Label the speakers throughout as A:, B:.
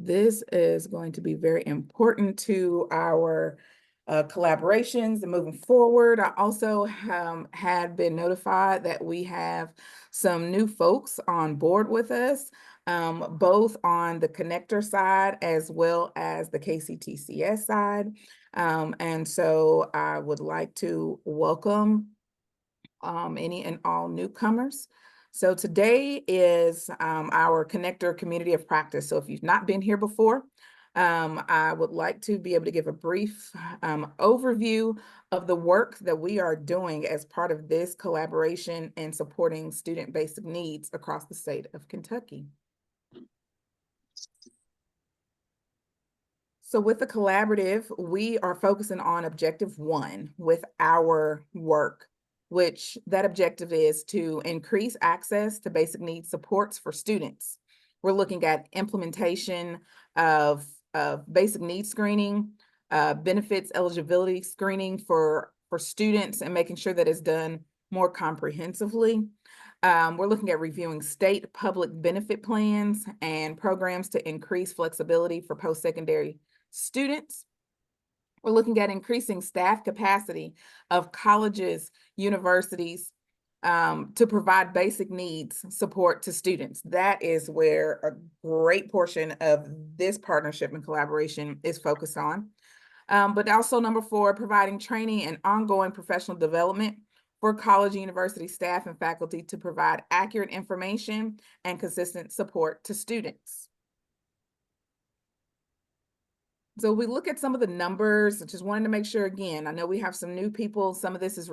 A: this is going to be very important to our collaborations and moving forward. I also had been notified that we have some new folks on board with us, both on the Kynector side as well as the KCTCS side. And so I would like to welcome any and all newcomers. So today is our Kynector Community of Practice. So if you've not been here before, I would like to be able to give a brief overview of the work that we are doing as part of this collaboration in supporting student basic needs across the state of Kentucky. So with the collaborative, we are focusing on objective 1 with our work, which that objective is to increase access to basic needs supports for students. We're looking at implementation of basic needs screening, benefits eligibility screening for students, and making sure that it's done more comprehensively. We're looking at reviewing state public benefit plans and programs to increase flexibility for post-secondary students. We're looking at increasing staff capacity of colleges, universities, to provide basic needs support to students. That is where a great portion of this partnership and collaboration is focused on. But also number 4, providing training and ongoing professional development for college and university staff and faculty to provide accurate information and consistent support to students. So we look at some of the numbers. I just wanted to make sure, again, I know we have some new people. Some of this is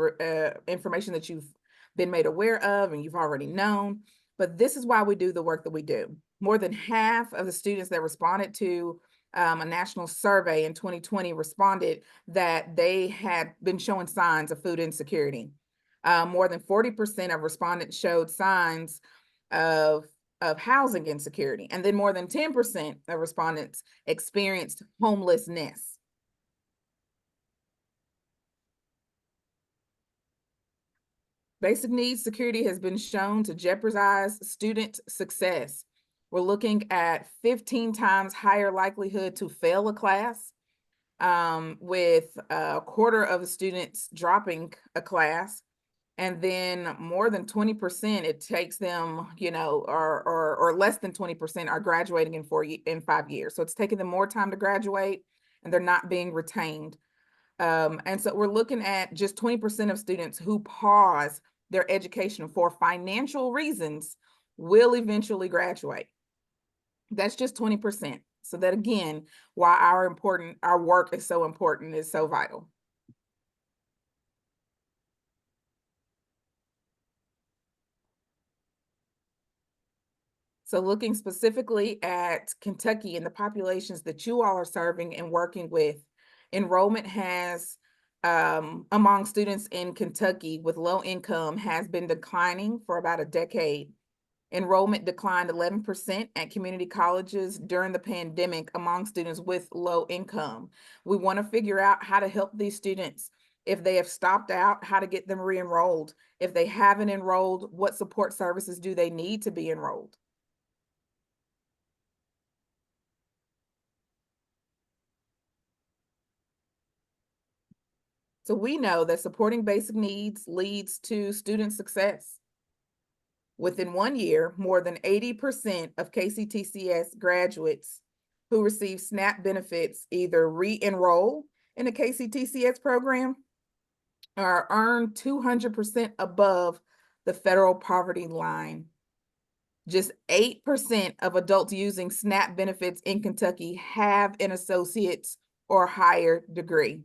A: information that you've been made aware of and you've already known, but this is why we do the work that we do. More than half of the students that responded to a national survey in 2020 responded that they had been showing signs of food insecurity. More than 40% of respondents showed signs of housing insecurity, and then more than 10% of respondents experienced homelessness. Basic needs security has been shown to jeopardize student success. We're looking at 15 times higher likelihood to fail a class, with a quarter of the students dropping a class. And then more than 20%, it takes them, or less than 20% are graduating in 5 years. So it's taking them more time to graduate and they're not being retained. And so we're looking at just 20% of students who pause their education for financial reasons will eventually graduate. That's just 20%. So that, again, why our work is so important, is so vital. So looking specifically at Kentucky and the populations that you all are serving and working with, enrollment has, among students in Kentucky with low income, has been declining for about a decade. Enrollment declined 11% at community colleges during the pandemic among students with low income. We want to figure out how to help these students. If they have stopped out, how to get them re-enrolled. If they haven't enrolled, what support services do they need to be enrolled? So we know that supporting basic needs leads to student success. Within 1 year, more than 80% of KCTCS graduates who receive SNAP benefits either re-enroll in a KCTCS program or earn 200% above the federal poverty line. Just 8% of adults using SNAP benefits in Kentucky have an associate's or higher degree.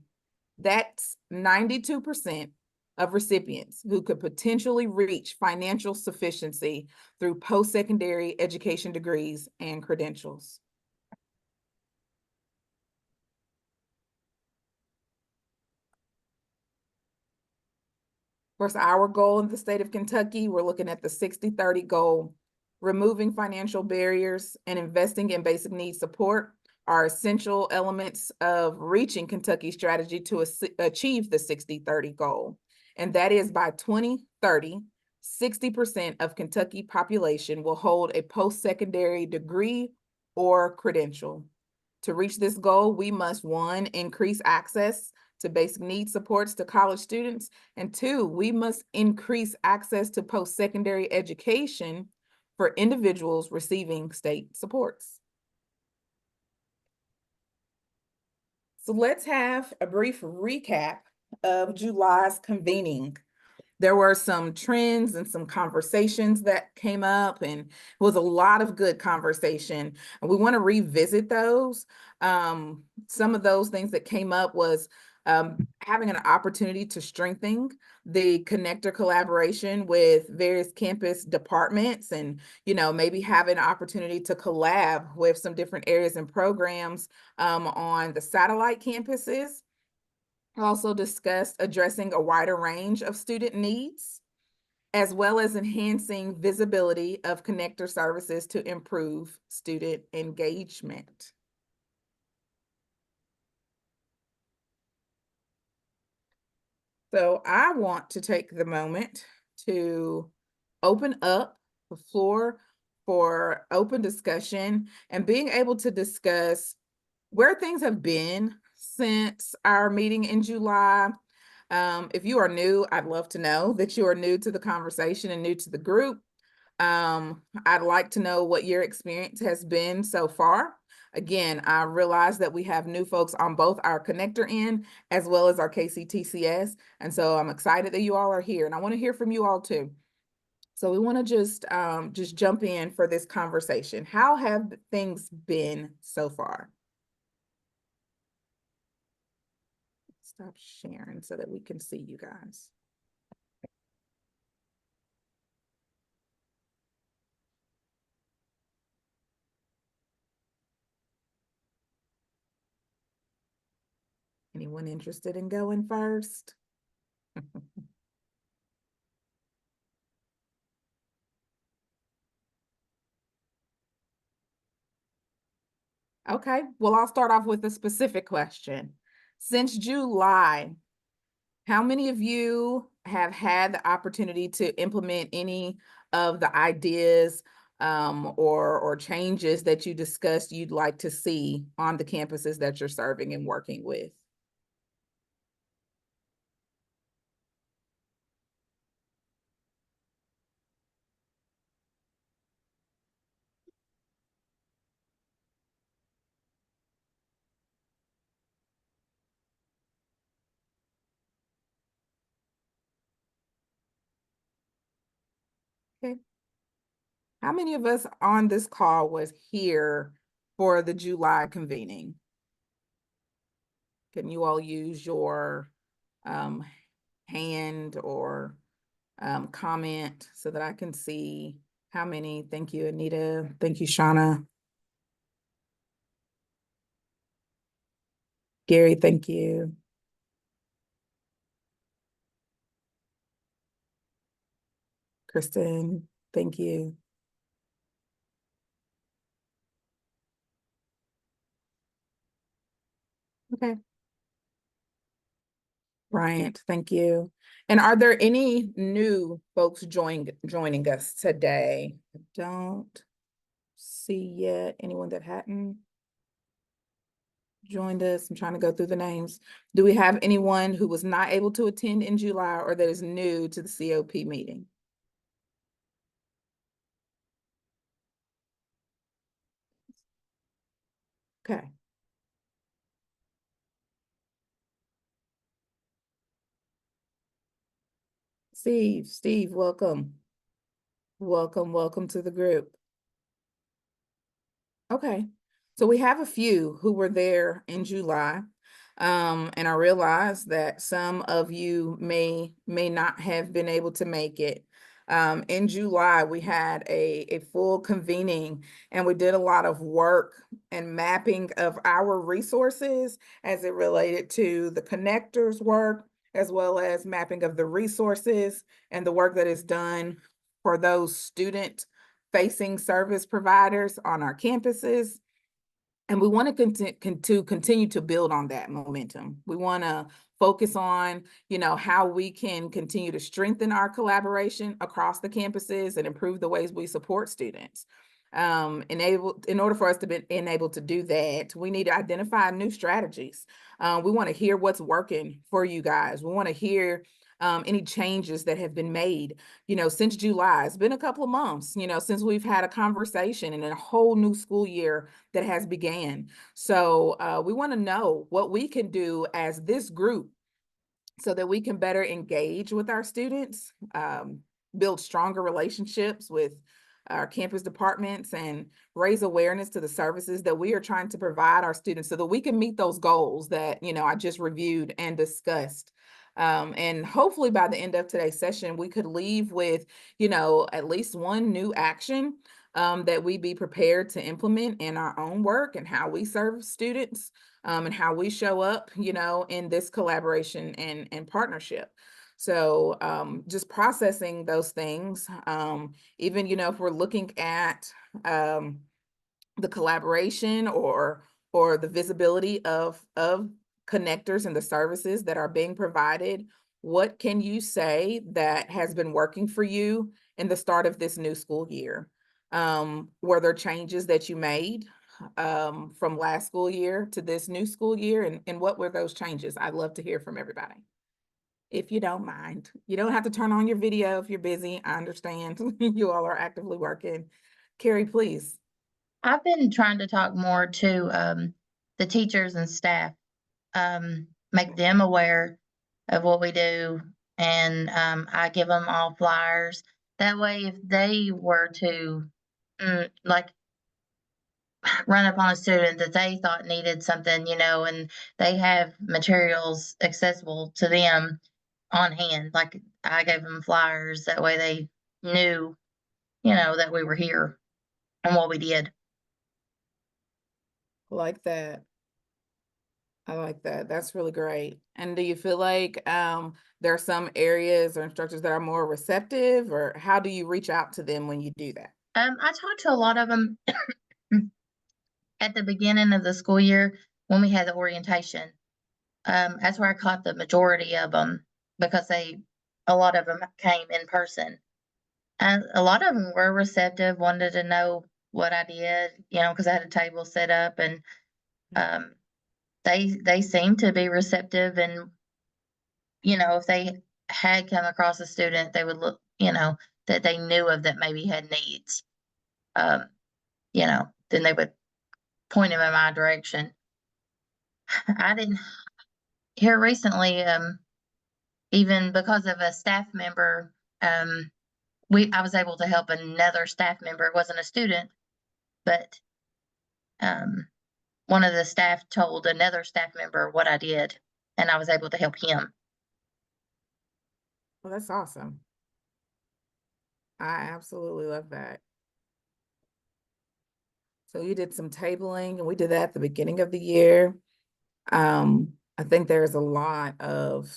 A: That's 92% of recipients who could potentially reach financial sufficiency through post-secondary education degrees and credentials. Of course, our goal in the state of Kentucky, we're looking at the 60-30 goal. Removing financial barriers and investing in basic needs support are essential elements of reaching Kentucky's strategy to achieve the 60-30 goal. And that is by 2030, 60% of Kentucky population will hold a post-secondary degree or credential. To reach this goal, we must, one, increase access to basic needs supports to college students, and two, we must increase access to post-secondary education for individuals receiving state supports. So let's have a brief recap of July's convening. There were some trends and some conversations that came up, and it was a lot of good conversation. And we want to revisit those. Some of those things that came up was having an opportunity to strengthen the Kynector collaboration with various campus departments, and maybe having an opportunity to collab with some different areas and programs on the satellite campuses. Also discussed addressing a wider range of student needs, as well as enhancing visibility of Kynector services to improve student engagement. So I want to take the moment to open up the floor for open discussion and being able to discuss where things have been since our meeting in July. If you are new, I'd love to know that you are new to the conversation and new to the group. I'd like to know what your experience has been so far. Again, I realize that we have new folks on both our Kynector end as well as our KCTCS. And so I'm excited that you all are here, and I want to hear from you all too. So we want to just jump in for this conversation. How have things been so far? Stop sharing so that we can see you guys. Anyone interested in going first? Okay, well, I'll start off with a specific question. Since July, how many of you have had the opportunity to implement any of the ideas or changes that you discussed you'd like to see on the campuses that you're serving and working with? Okay. How many of us on this call was here for the July convening? Can you all use your um, hand or comment so that I can see how many? Thank you, Anita. Thank you, Shauna. Gary, thank you. Kristen, thank you. Okay. Bryant, thank you. And are there any new folks joining us today? I don't see yet anyone that hadn't joined us. I'm trying to go through the names. Do we have anyone who was not able to attend in July or that is new to the COP meeting? Okay. Steve, welcome. Welcome to the group. Okay, so we have a few who were there in July. And I realize that some of you may not have been able to make it. In July, we had a full convening, and we did a lot of work and mapping of our resources as it related to the connectors work, as well as mapping of the resources and the work that is done for those student facing service providers on our campuses. And we want to continue to build on that momentum. We want to focus on, how we can continue to strengthen our collaboration across the campuses and improve the ways we support students. In order for us to be able to do that, we need to identify new strategies. We want to hear what's working for you guys. We want to hear any changes that have been made, since July. It's been a couple of months, since we've had a conversation and a whole new school year that has began. So we want to know what we can do as this group so that we can better engage with our students, build stronger relationships with our campus departments, and raise awareness to the services that we are trying to provide our students so that we can meet those goals that, I just reviewed and discussed. And hopefully by the end of today's session, we could leave with, at least one new action that we be prepared to implement in our own work and how we serve students, and how we show up, in this collaboration and partnership. So just processing those things, even, if we're looking at the collaboration or the visibility of connectors and the services that are being provided, what can you say that has been working for you in the start of this new school year? Were there changes that you made from last school year to this new school year? And what were those changes? I'd love to hear from everybody. If you don't mind, you don't have to turn on your video if you're busy. I understand you all are actively working. Carrie, please.
B: I've been trying to talk more to the teachers and staff, make them aware of what we do, and I give them all flyers. That way, if they were to like run upon a student that they thought needed something, and they have materials accessible to them on hand, like I gave them flyers. That way, they knew, that we were here and what we did.
A: Like that. I like that. That's really great. And do you feel like there are some areas or instructors that are more receptive, or how do you reach out to them when you do that?
B: I talked to a lot of them at the beginning of the school year when we had the orientation. That's where I caught the majority of them because a lot of them came in person. And a lot of them were receptive, wanted to know what I did, because I had a table set up, and um, they seemed to be receptive. And if they had come across a student, they would look, that they knew of that maybe had needs. Um, then they would point him in my direction. I didn't here recently, even because of a staff member, I was able to help another staff member. It wasn't a student, but um, one of the staff told another staff member what I did, and I was able to help him.
A: Well, that's awesome. I absolutely love that. So you did some tabling, and we did that at the beginning of the year. I think there's a lot of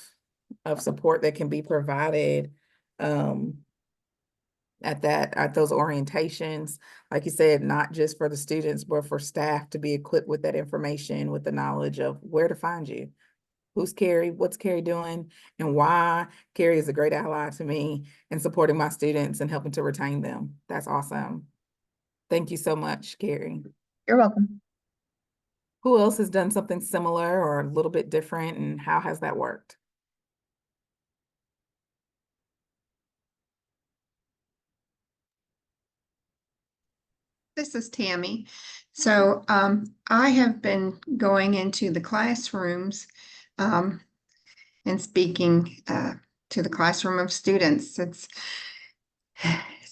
A: support that can be provided um, at those orientations. Like you said, not just for the students, but for staff to be equipped with that information, with the knowledge of where to find you. Who's Carrie? What's Carrie doing? And why? Carrie is a great ally to me in supporting my students and helping to retain them. That's awesome. Thank you so much, Carrie.
B: You're welcome.
A: Who else has done something similar or a little bit different, and how has that worked?
C: This is Tammy. So I have been going into the classrooms and speaking to the classroom of students.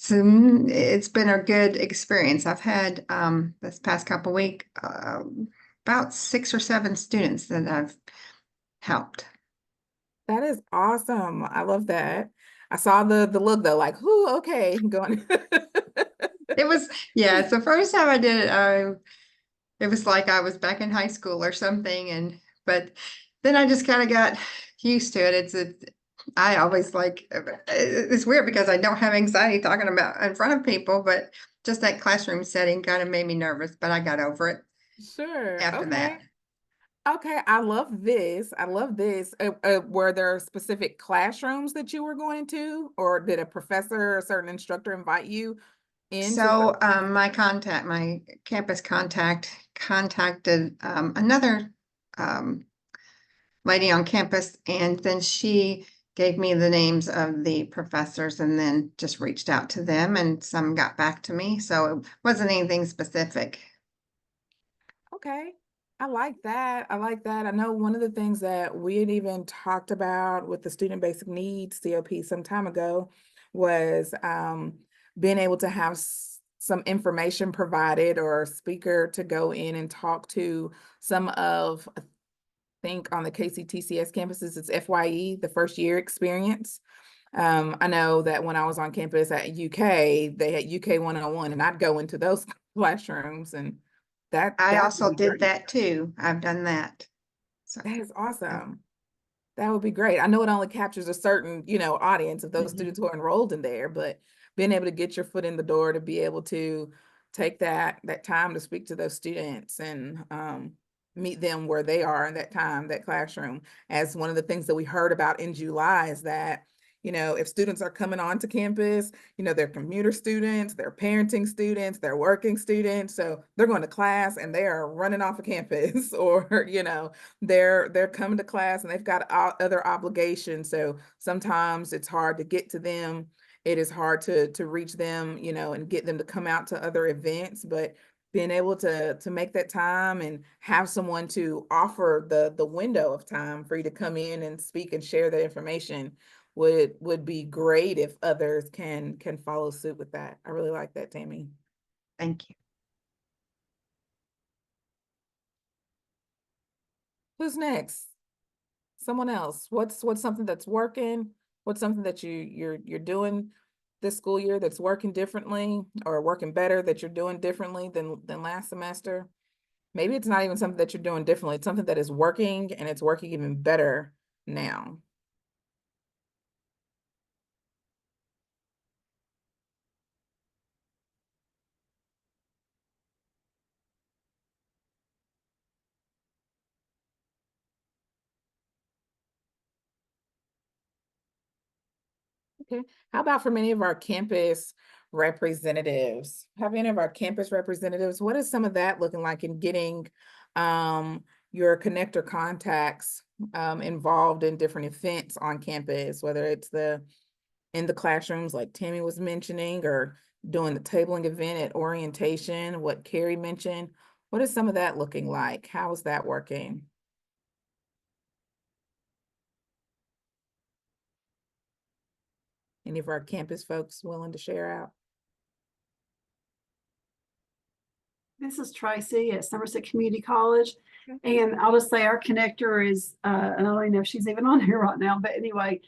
C: It's been a good experience. I've had this past couple week about 6 or 7 students that I've helped.
A: That is awesome. I love that. I saw the look though, like, whoo, okay, going.
C: It was, yeah, it's the first time I did it. It was like I was back in high school or something, but then I just kind of got used to it. I always it's weird because I don't have anxiety talking about in front of people, but just that classroom setting kind of made me nervous, but I got over it
A: Sure.
C: after
A: Okay.
C: that.
A: Okay. I love this. I love this. Were there specific classrooms that you were going to, or did a professor or a certain instructor invite you? in
C: So,
A: July?
C: my campus contacted, another, um, lady on campus, and then she gave me the names of the professors and then just reached out to them and some got back to me. So it wasn't anything specific.
A: Okay. I like that. I like that. I know one of the things that we had even talked about with the student basic needs COP some time ago was being able to have some information provided or a speaker to go in and talk to some of, I think on the KCTCS campuses, it's FYE, the first year experience. I know that when I was on campus at UK, they had UK 101, and I'd go into those classrooms, and that
C: I
A: that would
C: also
A: be
C: did
A: great.
C: that too. I've done that. So,
A: That is
C: yeah.
A: awesome. That would be great. I know it only captures a certain, audience of those
C: Mhm.
A: students who are enrolled in there, but being able to get your foot in the door to be able to take that time to speak to those students and meet them where they are in that time, that classroom. As one of the things that we heard about in July is that, if students are coming onto campus, they're commuter students, they're parenting students, they're working students, so they're going to class and they are running off of campus or, they're coming to class and they've got other obligations. So sometimes it's hard to get to them. It is hard to reach them, and get them to come out to other events. But being able to make that time and have someone to offer the window of time for you to come in and speak and share that information would be great if others can follow suit with that. I really like that, Tammy.
C: Thank you.
A: Who's next? Someone else. What's something that's working? What's something that you're doing this school year that's working differently or working better that you're doing differently than last semester? Maybe it's not even something that you're doing differently. It's something that is working and it's working even better now. Okay. How about from any of our campus representatives? Have any of our campus representatives, what is some of that looking like in getting your connector contacts involved in different events on campus, whether it's in the classrooms like Tammy was mentioning, or doing the tabling event at orientation, what Carrie mentioned. What is some of that looking like? How is that working? Any of our campus folks willing to share out?
D: This is Tracy at Somerset Community College.
A: Okay.
D: And I'll just say our connector is, I don't even know if she's even on here right now, but anyway,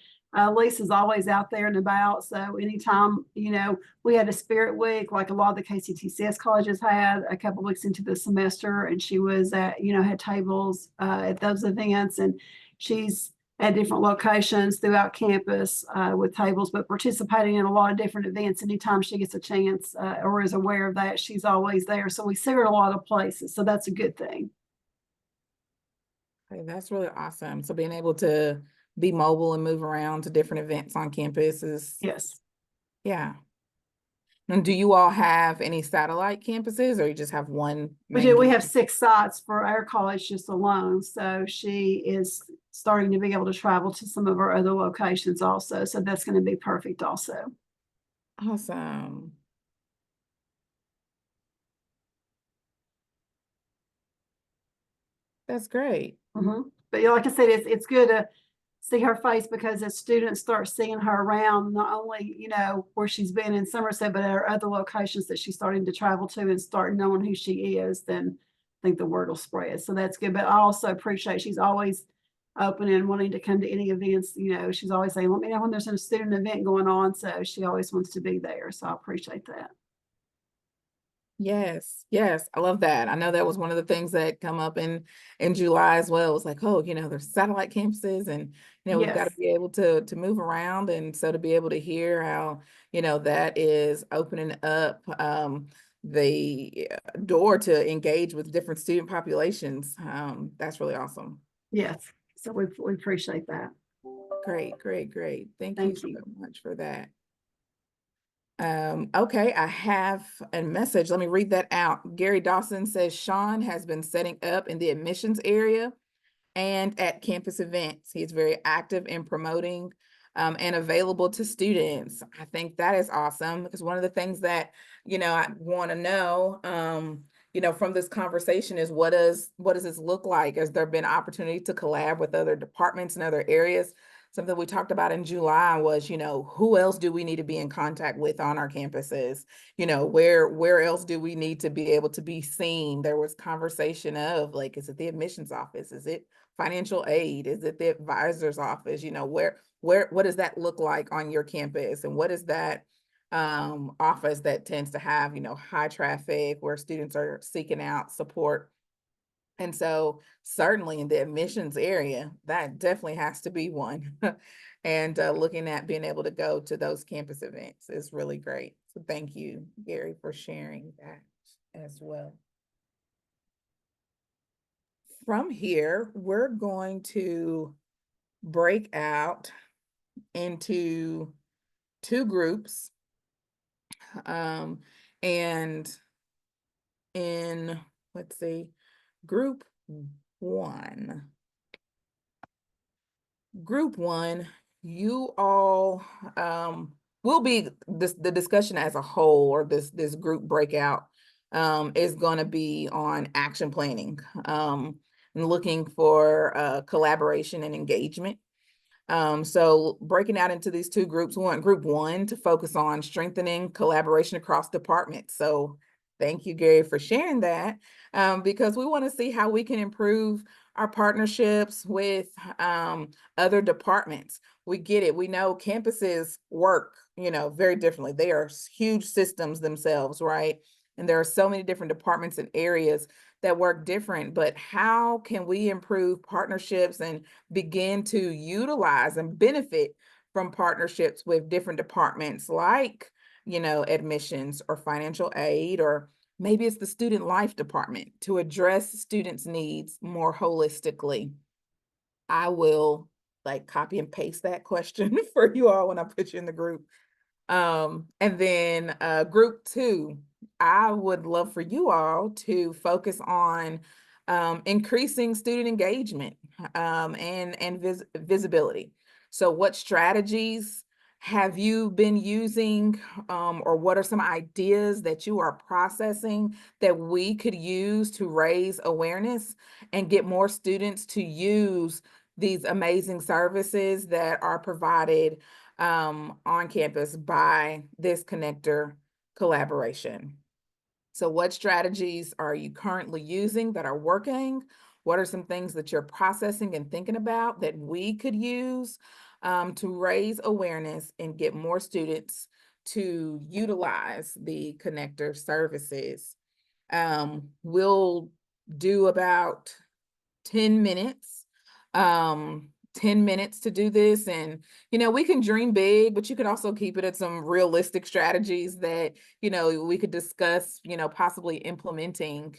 D: Lisa's always out there and about. So anytime, we had a spirit week, like a lot of the KCTCS colleges had a couple weeks into the semester, and she was at, had tables at those events, and she's at different locations throughout campus with tables, but participating in a lot of different events. Anytime she gets a chance or is aware of that, she's always there. So we see her in a lot of places. So that's a good thing.
A: Okay, that's really awesome. So being able to be mobile and move around to different events on campus is,
D: Yes.
A: yeah. And do you all have any satellite campuses or you just have one
D: We
A: main
D: do. We have
A: campus?
D: 6 sites for our college just alone. So she is starting to be able to travel to some of our other locations also. So that's going to be perfect also.
A: Awesome. That's great.
D: But yeah, like I said, it's good to see her face, because as students start seeing her around, not only, where she's been in Somerset, but at her other locations that she's starting to travel to and start knowing who she is, then I think the word will spread. So that's good. But I also appreciate she's always open and wanting to come to any events. She's always saying, let me know when there's a student event going on. So she always wants to be there. So I appreciate that.
A: Yes, yes, I love that. I know that was one of the things that come up in July as well. It was like, oh, there's satellite campuses and we've got to
D: Yes.
A: be able to move around. And so to be able to hear how, that is opening up the door to engage with different student populations. That's really awesome.
D: Yes. So we appreciate that.
A: Great, great, great. Thank you
D: Thank
A: so
D: you.
A: much for that. Okay, I have a message. Let me read that out. Gary Dawson says Sean has been setting up in the admissions area and at campus events. He is very active in promoting and available to students. I think that is awesome because one of the things that, I want to know, from this conversation is what does this look like? Has there been opportunity to collab with other departments and other areas? Something we talked about in July was, who else do we need to be in contact with on our campuses? Where else do we need to be able to be seen? There was conversation of like, is it the admissions office? Is it financial aid? Is it the advisor's office? What does that look like on your campus? And what is that office that tends to have, high traffic where students are seeking out support? And so certainly in the admissions area, that definitely has to be one. And looking at being able to go to those campus events is really great. So thank you, Gary, for sharing that as well. From here, we're going to break out into two groups. And in, let's see, group one, you all will be the discussion as a whole, or this group breakout is going to be on action planning and looking for collaboration and engagement. So breaking out into these two groups, we want group one to focus on strengthening collaboration across departments. So thank you, Gary, for sharing that, because we want to see how we can improve our partnerships with other departments. We get it. We know campuses work, very differently. They are huge systems themselves, right? And there are so many different departments and areas that work different, but how can we improve partnerships and begin to utilize and benefit from partnerships with different departments like, admissions or financial aid, or maybe it's the student life department to address students' needs more holistically? I will copy and paste that question for you all when I put you in the group. And then group two, I would love for you all to focus on increasing student engagement and visibility. So what strategies have you been using, or what are some ideas that you are processing that we could use to raise awareness and get more students to use these amazing services that are provided on campus by this Kynector collaboration? So what strategies are you currently using that are working? What are some things that you're processing and thinking about that we could use to raise awareness and get more students to utilize the Kynector services? We'll do about 10 minutes. 10 minutes to do this. And, we can dream big, but you could also keep it at some realistic strategies that, we could discuss, possibly implementing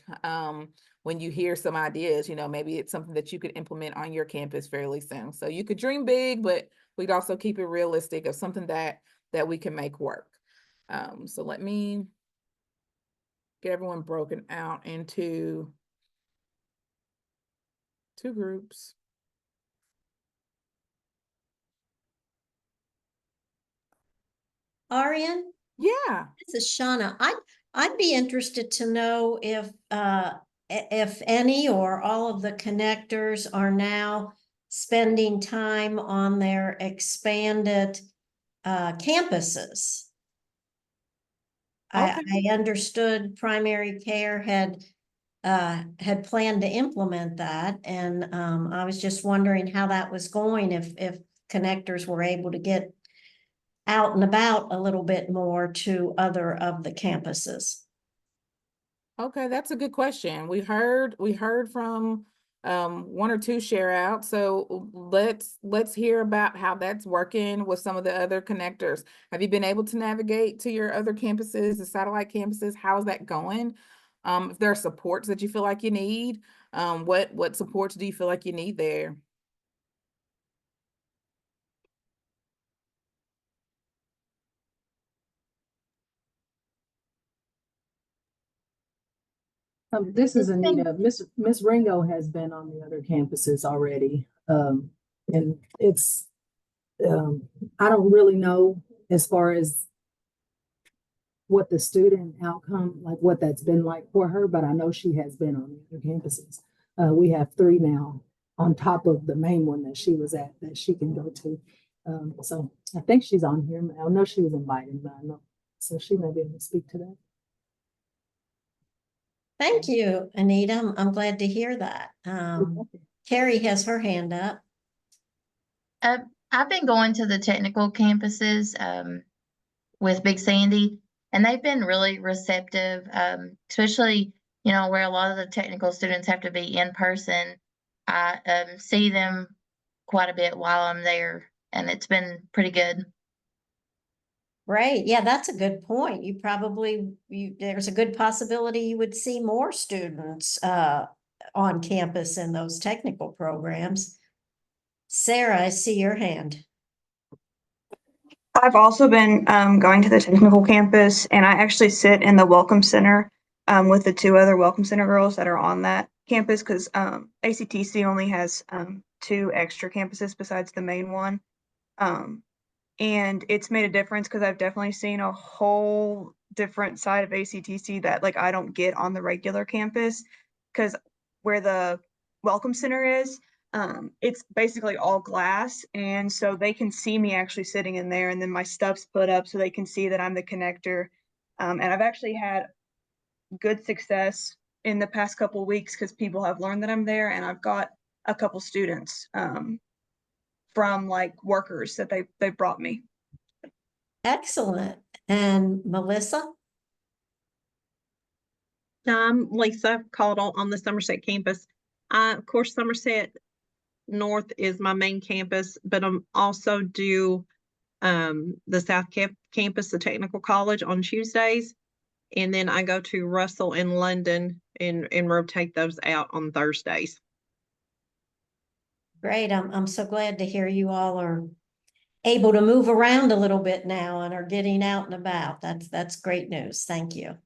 A: when you hear some ideas, maybe it's something that you could implement on your campus fairly soon. So you could dream big, but we'd also keep it realistic of something that we can make work. So let me get everyone broken out into two groups.
E: Arian,
A: Yeah.
E: this is Shauna. I'd be interested to know if any or all of the connectors are now spending time on their expanded campuses.
A: Okay.
E: I understood primary care had planned to implement that, and I was just wondering how that was going, if connectors were able to get out and about a little bit more to other of the campuses.
A: Okay, that's a good question. We heard from one or two share out. So let's hear about how that's working with some of the other connectors. Have you been able to navigate to your other campuses, the satellite campuses? How's that going? If there are supports that you feel like you need, what supports do you feel like you need there?
F: This is
B: It's been-
F: Anita. Miss Ringo has been on the other campuses already. And it's, I don't really know as far as what the student outcome, like what that's been like for her, but I know she has been on the other campuses. We have 3 now on top of the main one that she was at that she can go to. So I think she's on here. I know she was invited, but I know, so she may be able to speak to that.
E: Thank you, Anita. I'm glad to hear that. Carrie has her hand up.
B: I've been going to the technical campuses with Big Sandy, and they've been really receptive, especially, where a lot of the technical students have to be in person. I see them quite a bit while I'm there, and it's been pretty good.
E: Right. Yeah, that's a good point. There's a good possibility you would see more students on campus in those technical programs. Sarah, I see your hand.
G: I've also been going to the technical campus, and I actually sit in the Welcome Center with the 2 other Welcome Center girls that are on that campus because ACTC only has 2 extra campuses besides the main one. And it's made a difference because I've definitely seen a whole different side of ACTC that like I don't get on the regular campus because where the Welcome Center is, it's basically all glass, and so they can see me actually sitting in there, and then my stuff's put up so they can see that I'm the connector. And I've actually had good success in the past couple of weeks because people have learned that I'm there, and I've got a couple students from like workers that they brought me.
E: Excellent. And Melissa?
H: I'm Lisa, called on the Somerset campus. Of course, Somerset North is my main campus, but I'm also do the South campus, the technical college on Tuesdays. And then I go to Russell in London and rotate those out on Thursdays.
E: Great. I'm so glad to hear you all are able to move around a little bit now and are getting out and about. That's great news. Thank you.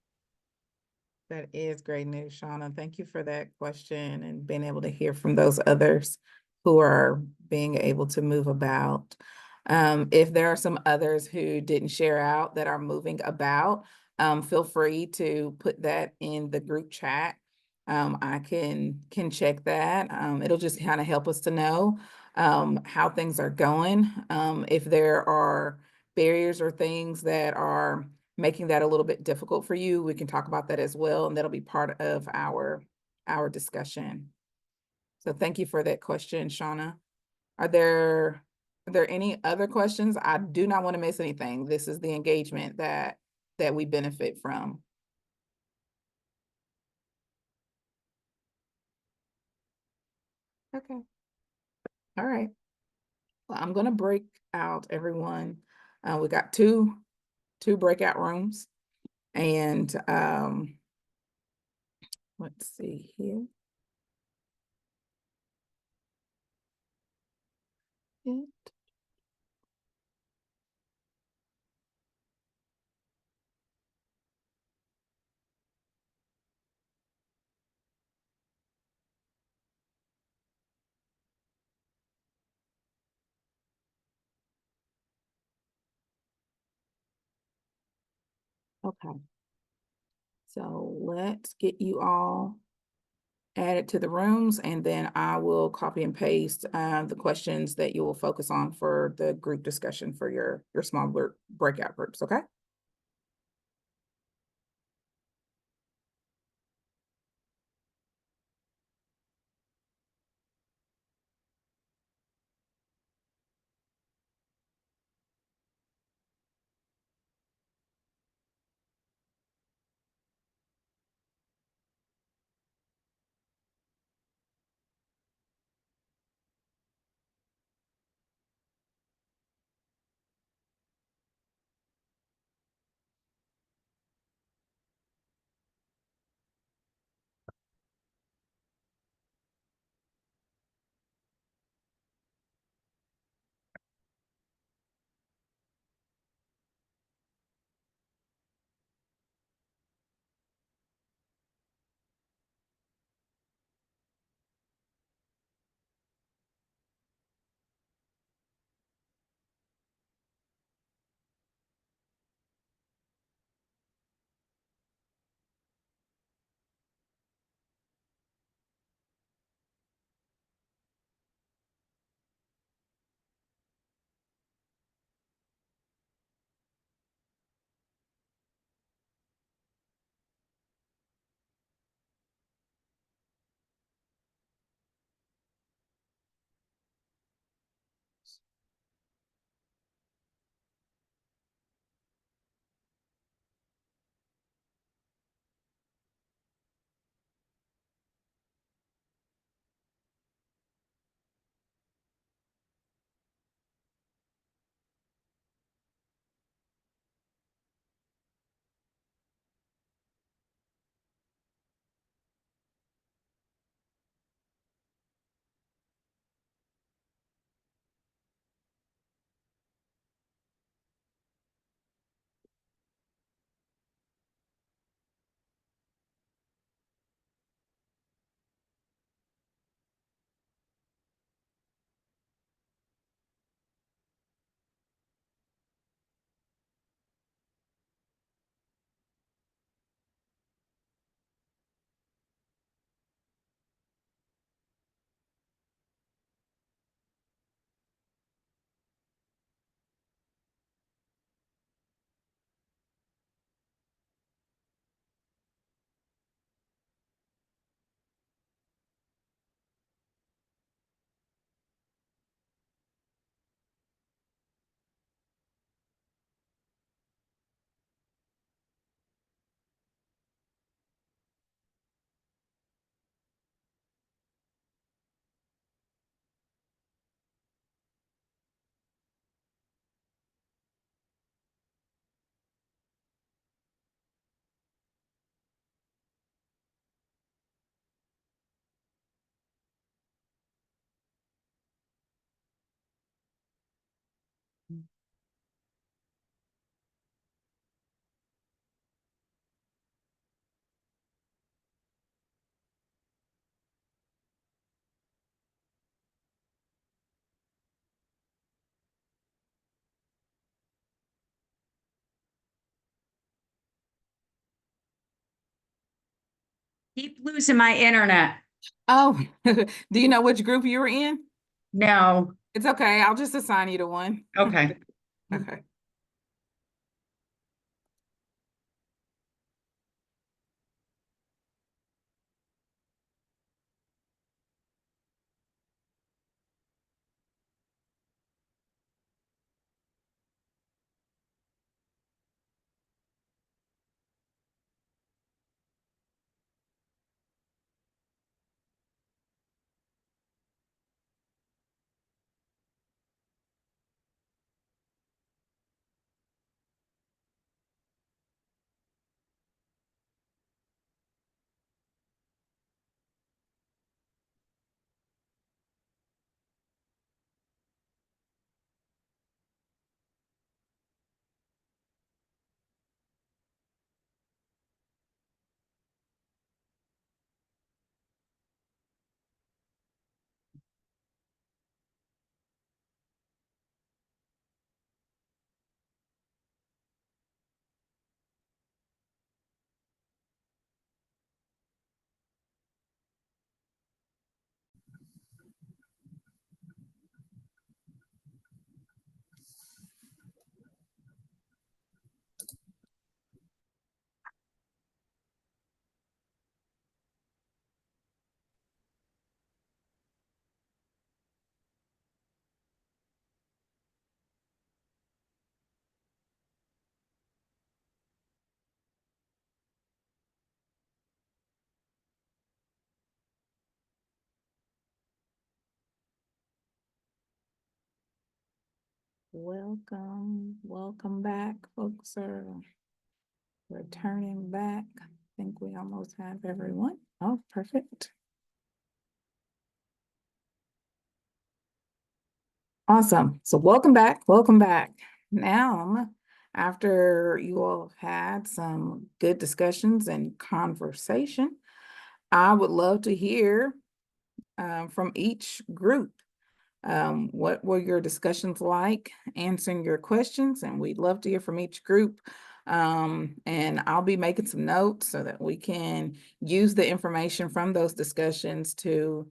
A: That is great news, Shauna. Thank you for that question and being able to hear from those others who are being able to move about. If there are some others who didn't share out that are moving about, feel free to put that in the group chat. I can check that. It'll just kind of help us to know how things are going. If there are barriers or things that are making that a little bit difficult for you, we can talk about that as well, and that'll be part of our discussion. So thank you for that question, Shauna. Are there any other questions? I do not want to miss anything. This is the engagement that we benefit from. Okay. All right. Well, I'm gonna break out everyone. We got two breakout rooms, and let's see here. Okay. So let's get you all added to the rooms, and then I will copy and paste the questions that you will focus on for the group discussion for your small group breakout groups, okay?
I: Keep losing my internet.
A: Oh, do you know which group you were in?
I: No.
A: It's okay. I'll just assign you to one.
I: Okay.
A: Okay. Welcome back, folks are returning back. I think we almost have everyone. Oh, perfect. Awesome. So welcome back. Welcome back. Now, after you all had some good discussions and conversation, I would love to hear from each group. What were your discussions like, answering your questions, and we'd love to hear from each group. And I'll be making some notes so that we can use the information from those discussions to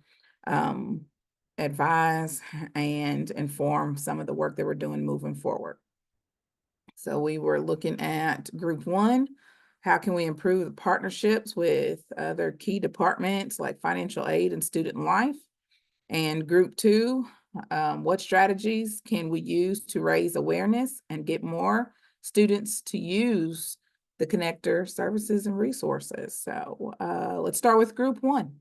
A: advise and inform some of the work that we're doing moving forward. So we were looking at group one. How can we improve the partnerships with other key departments like financial aid and student life? And group two, what strategies can we use to raise awareness and get more students to use the Kynector services and resources? So let's start with group one.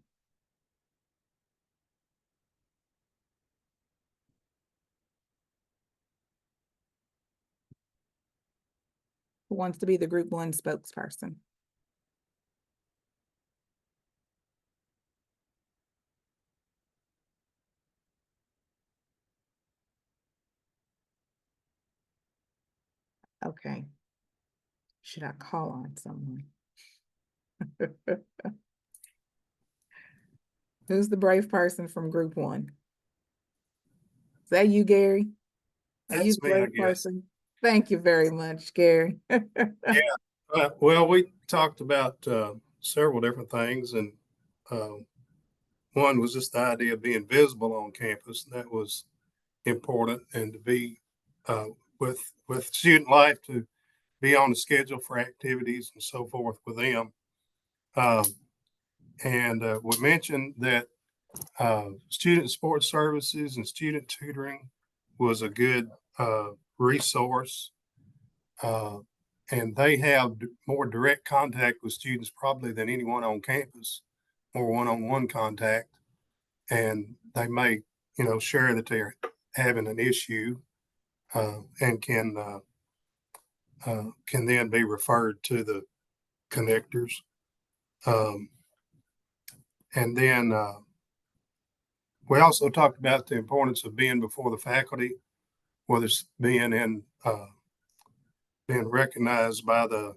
A: Who wants to be the group one spokesperson? Okay. Should I call on someone? Who's the brave person from group one? Is that you, Gary? Are you
J: That's
A: the
J: me, I
A: brave
J: guess.
A: person? Thank you very much, Gary.
J: Well, we talked about several different things, and one was just the idea of being visible on campus. That was important, and to be with student life, to be on the schedule for activities and so forth with them. And we mentioned that student support services and student tutoring was a good resource. And they have more direct contact with students probably than anyone on campus, more one-on-one contact. And they may, share that they're having an issue and can then be referred to the connectors. And then we also talked about the importance of being before the faculty whether it's being recognized by the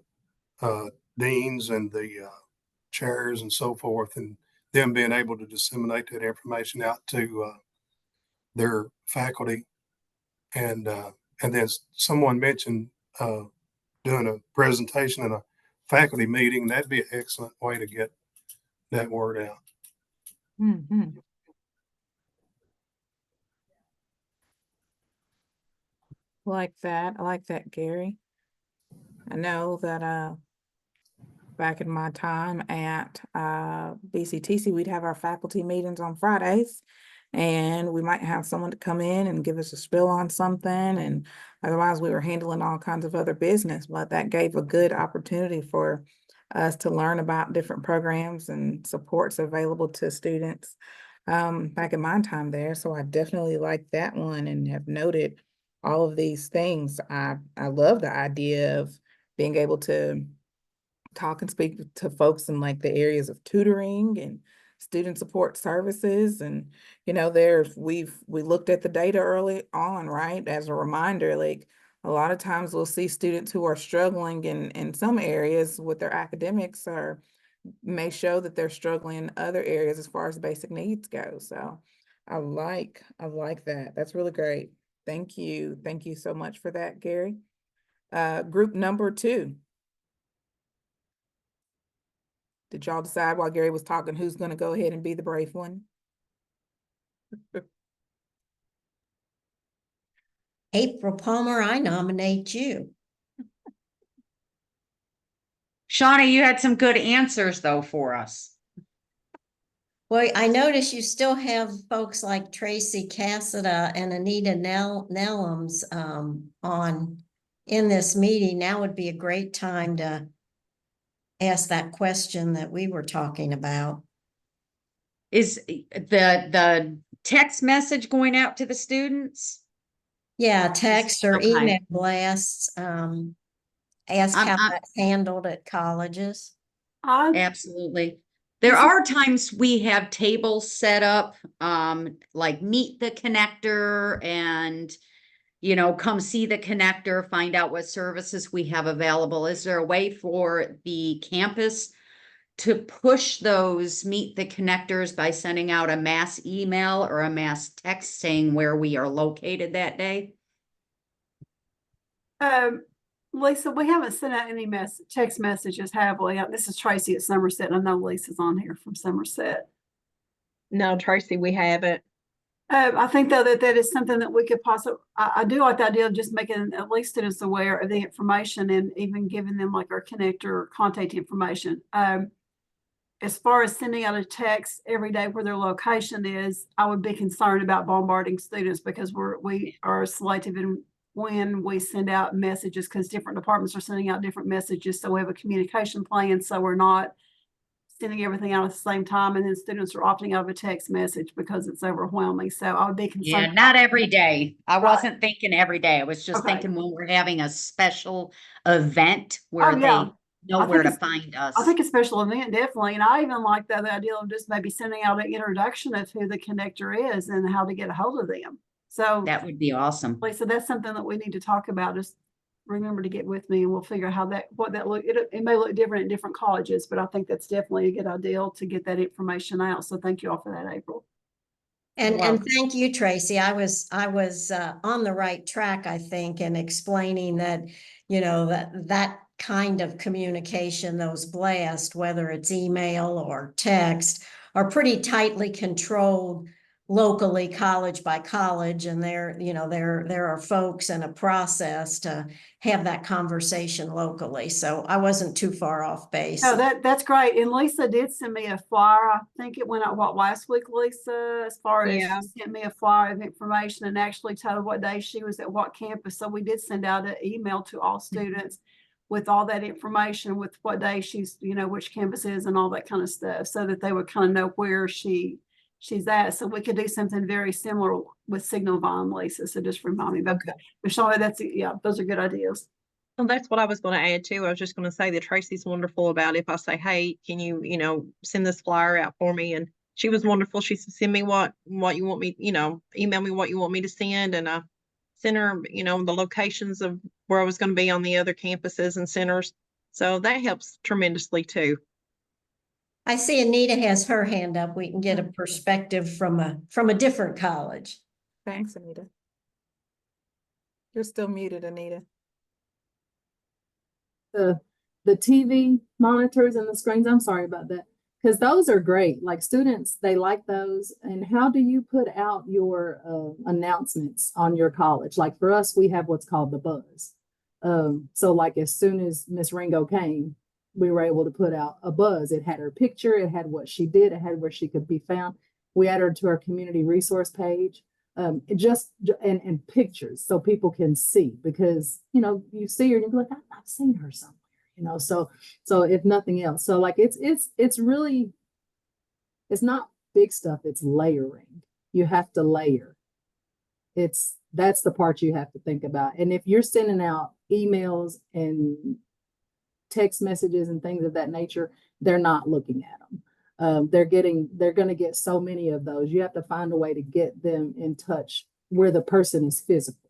J: deans and the chairs and so forth, and them being able to disseminate that information out to their faculty. And then someone mentioned doing a presentation in a faculty meeting. That'd be an excellent way to get that word out.
A: Mhm. Like that. I like that, Gary. I know that back in my time at BCTC, we'd have our faculty meetings on Fridays, and we might have someone to come in and give us a spiel on something, and otherwise we were handling all kinds of other business. But that gave a good opportunity for us to learn about different programs and supports available to students back in my time there. So I definitely like that one and have noted all of these things. I love the idea of being able to talk and speak to folks in like the areas of tutoring and student support services. And, you know, we looked at the data early on, right? As a reminder, like a lot of times we'll see students who are struggling in some areas with their academics or may show that they're struggling in other areas as far as basic needs go. So I like that. That's really great. Thank you. Thank you so much for that, Gary. Group number 2. Did y'all decide while Gary was talking who's going to go ahead and be the brave one?
E: April Palmer, I nominate you.
I: Shawnee, you had some good answers though for us.
E: Well, I notice you still have folks like Tracy Cassida and Anita Nellums on in this meeting. Now would be a great time to ask that question that we were talking about.
I: Is the text message going out to the students?
E: Yeah, text or
I: Okay.
E: email blasts. Ask how that's handled at colleges.
I: Absolutely. There are times we have tables set up, like meet the connector and, you know, come see the connector, find out what services we have available. Is there a way for the campus to push those meet the connectors by sending out a mass email or a mass text saying where we are located that day?
D: Lisa, we haven't sent out any text messages, have we? This is Tracy at Somerset, and I know Lisa's on here from Somerset.
H: No, Tracy, we haven't.
D: I think though that is something that we could possibly, I do like the idea of just making at least students aware of the information and even giving them like our connector or contact information. As far as sending out a text every day where their location is, I would be concerned about bombarding students because we are selective in when we send out messages because different departments are sending out different messages. So we have a communication plan. So we're not sending everything out at the same time. And then students are opting out of a text message because it's overwhelming. So I would be concerned.
I: Yeah, not every day. I
D: Right.
I: wasn't thinking every day. I was just
D: Okay.
I: thinking when we're having a special event where
D: yeah.
I: they know where to find us.
D: I think a special event, definitely. And I even like the idea of just maybe sending out an introduction of who the connector is and how to get a hold of them. So
I: that would be awesome.
D: Lisa, that's something that we need to talk about. Just remember to get with me and we'll figure out what that look. It may look different at different colleges, but I think that's definitely a good idea to get that information out. So thank you all for that, April.
E: And thank you, Tracy. I was on the right track, I think, in explaining that, you know, that kind of communication, those blasts, whether it's email or text, are pretty tightly controlled locally, college by college, and there are folks and a process to have that conversation locally. So I wasn't too far off base.
D: No, that's great. And Lisa did send me a flyer. I think it went out last week, Lisa, as far as she sent me a flyer of information and actually told what day she was at what campus. So we did send out an email to all students with all that information, with what day she's, you know, which campus is and all that kind of stuff, so that they would kind of know where she's at. So we could do something very similar with Signal Vine, Lisa. So just remind me about that. Michelle, those are good ideas.
H: Well, that's what I was going to add too. I was just going to say that Tracy's wonderful about if I say, hey, can you, you know, send this flyer out for me? And she was wonderful. She said, send me what you want me, you know, email me what you want me to send. And center, you know, the locations of where I was going to be on the other campuses and centers. So that helps tremendously too.
E: I see Anita has her hand up. We can get a perspective from a different college.
A: Thanks, Anita. You're still muted, Anita.
F: The TV monitors and the screens, I'm sorry about that, because those are great. Like students, they like those. And how do you put out your announcements on your college? Like for us, we have what's called the buzz. So like as soon as Miss Ringo came, we were able to put out a buzz. It had her picture, it had what she did, it had where she could be found. We added her to our community resource page. And pictures so people can see, because you know you see her and you're like, I've seen her somewhere, you know. So if nothing else, so like it's really, it's not big stuff, it's layering. You have to layer. That's the part you have to think about. And if you're sending out emails and text messages and things of that nature, they're not looking at them. They're going to get so many of those. You have to find a way to get them in touch where the person is physical.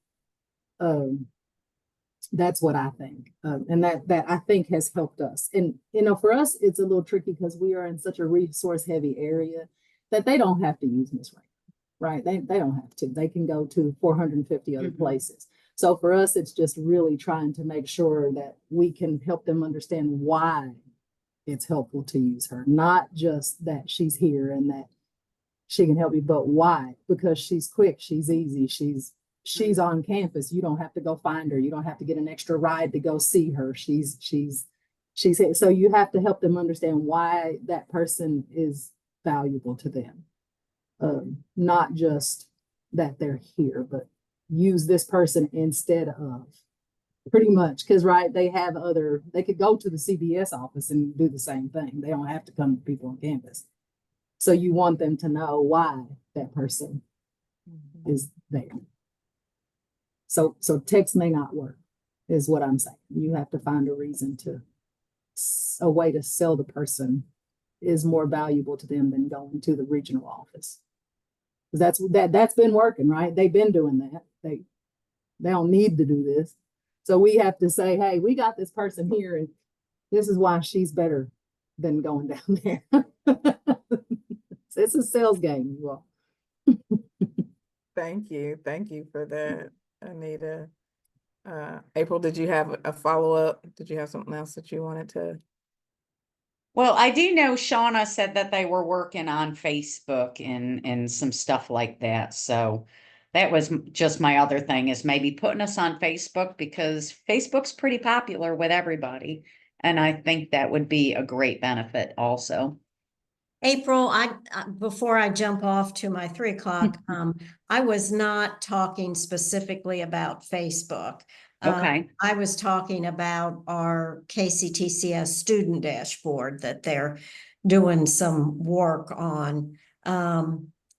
F: That's what I think. And that I think has helped us. And, you know, for us, it's a little tricky because we are in such a resource heavy area that they don't have to use Miss Ring, right? They don't have to. They can go to 450 other places. So for us, it's just really trying to make sure that we can help them understand why it's helpful to use her, not just that she's here and that she can help you, but why? Because she's quick, she's easy, she's on campus. You don't have to go find her. You don't have to get an extra ride to go see her. She's here. So you have to help them understand why that person is valuable to them. Not just that they're here, but use this person instead of. Pretty much, because right, they could go to the CBS office and do the same thing. They don't have to come to people on campus. So you want them to know why that person is there. So text may not work, is what I'm saying. You have to find a reason a way to sell the person is more valuable to them than going to the regional office. That's been working, right? They've been doing that. They don't need to do this. So we have to say, hey, we got this person here and this is why she's better than going down there. It's a sales game, you all.
A: Thank you. Thank you for that, Anita. April, did you have a follow-up? Did you have something else that you wanted to?
I: Well, I do know Shauna said that they were working on Facebook and some stuff like that. So that was just my other thing, is maybe putting us on Facebook, because Facebook's pretty popular with everybody. And I think that would be a great benefit also.
E: April, before I jump off to my 3 o'clock, I was not talking specifically about Facebook.
I: Okay.
E: I was talking about our KCTCS student dashboard that they're doing some work on.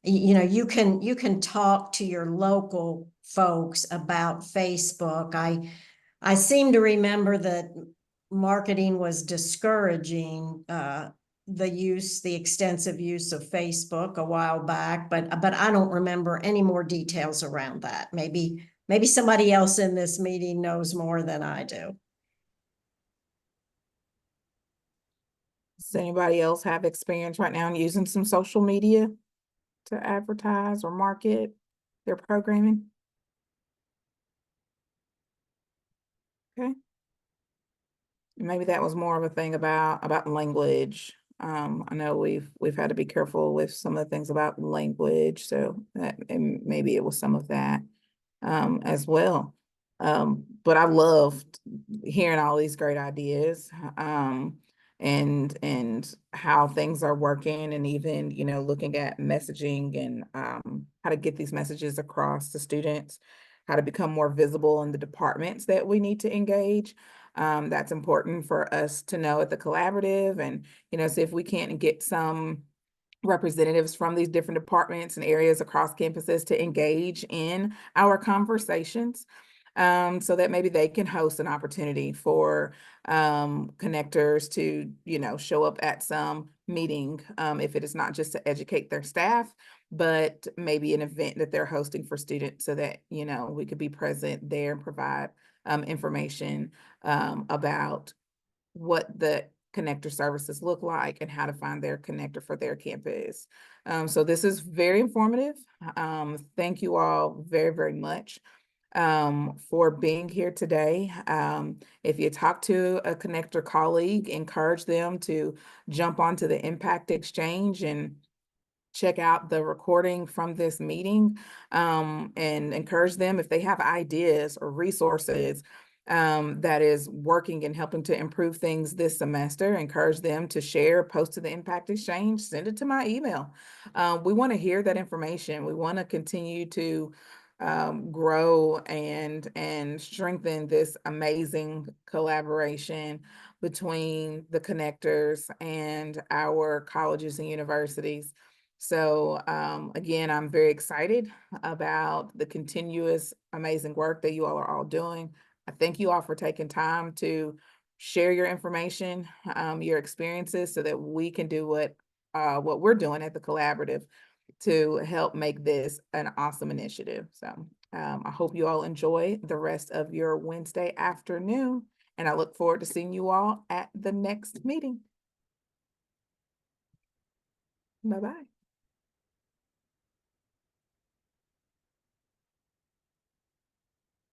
E: You know, you can talk to your local folks about Facebook. I seem to remember that marketing was discouraging the extensive use of Facebook a while back, but I don't remember any more details around that. Maybe somebody else in this meeting knows more than I do.
A: Does anybody else have experience right now in using some social media to advertise or market their programming? Okay. Maybe that was more of a thing about language. I know we've had to be careful with some of the things about language, so and maybe it was some of that as well. But I loved hearing all these great ideas and how things are working, and even, you know, looking at messaging and how to get these messages across to students, how to become more visible in the departments that we need to engage. That's important for us to know at the collaborative, and, you know, see if we can't get some representatives from these different departments and areas across campuses to engage in our conversations, so that maybe they can host an opportunity for connectors to, you know, show up at some meeting, if it is not just to educate their staff, but maybe an event that they're hosting for students so that, you know, we could be present there and provide information about what the connector services look like and how to find their connector for their campus. So this is very informative. Thank you all very, very much for being here today. If you talk to a connector colleague, encourage them to jump onto the Impact Exchange and check out the recording from this meeting, and encourage them if they have ideas or resources that is working and helping to improve things this semester. Encourage them to share, post to the Impact Exchange, send it to my email. We want to hear that information. We want to continue to grow and strengthen this amazing collaboration between the connectors and our colleges and universities. So again, I'm very excited about the continuous amazing work that you all are all doing. I thank you all for taking time to share your information, your experiences, so that we can do what we're doing at the collaborative to help make this an awesome initiative. So I hope you all enjoy the rest of your Wednesday afternoon, and I look forward to seeing you all at the next meeting. Bye-bye.